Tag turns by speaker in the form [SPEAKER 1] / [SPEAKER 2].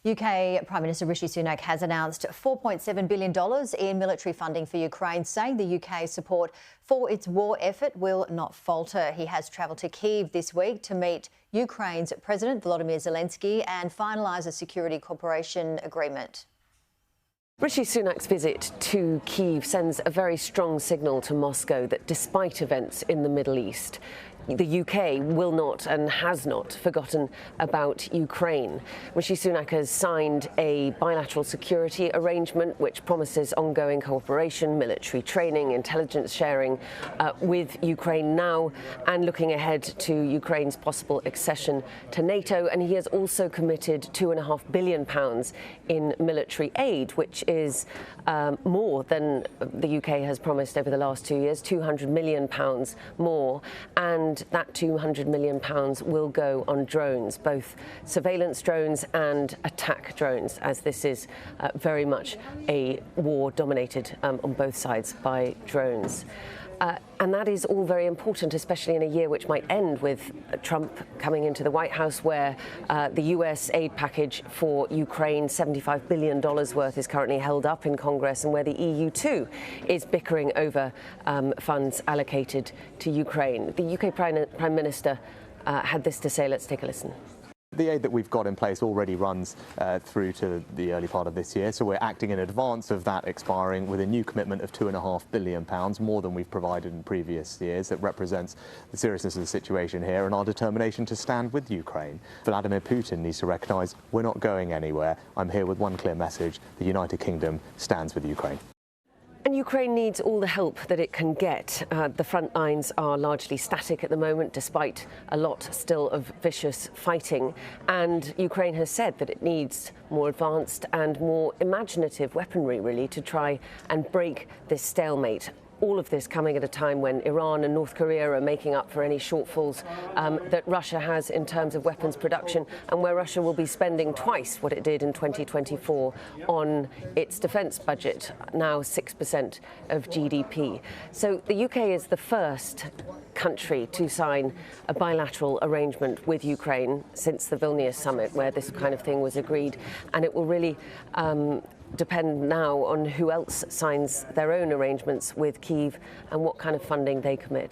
[SPEAKER 1] UK Prime Minister Rishi Sunak has announced $4.7 billion in military funding for Ukraine, saying the UK's support for its war effort will not falter. He has travelled to Kyiv this week to meet Ukraine's President Volodymyr Zelensky and finalise a security cooperation agreement.
[SPEAKER 2] Rishi Sunak's visit to Kyiv sends a very strong signal to Moscow that despite events in the Middle East, the UK will not and has not forgotten about Ukraine. Rishi Sunak has signed a bilateral security arrangement which promises ongoing cooperation, military training, intelligence sharing with Ukraine now and looking ahead to Ukraine's possible accession to NATO. And he has also committed £2.5 billion in military aid, which is more than the UK has promised over the last 2 years, £200 million more. And that £200 million will go on drones, both surveillance drones and attack drones, as this is very much a war dominated on both sides by drones. And that is all very important, especially in a year which might end with Trump coming into the White House, where the US aid package for Ukraine, $75 billion worth, is currently held up in Congress, and where the EU too is bickering over funds allocated to Ukraine. The UK Prime Minister had this to say. Let's take a listen.
[SPEAKER 3] The aid that we've got in place already runs through to the early part of this year, so we're acting in advance of that expiring with a new commitment of £2.5 billion, more than we've provided in previous years. That represents the seriousness of the situation here and our determination to stand with Ukraine. Vladimir Putin needs to recognise we're not going anywhere. I'm here with one clear message: the United Kingdom stands with Ukraine.
[SPEAKER 2] And Ukraine needs all the help that it can get. The front lines are largely static at the moment, despite a lot still of vicious fighting. And Ukraine has said that it needs more advanced and more imaginative weaponry, really, to try and break this stalemate. All of this coming at a time when Iran and North Korea are making up for any shortfalls that Russia has in terms of weapons production, and where Russia will be spending twice what it did in 2024 on its defence budget, now 6% of GDP. So the UK is the first country to sign a bilateral arrangement with Ukraine since the Vilnius summit, where this kind of thing was agreed, and it will really depend now on who else signs their own arrangements with Kyiv and what kind of funding they commit.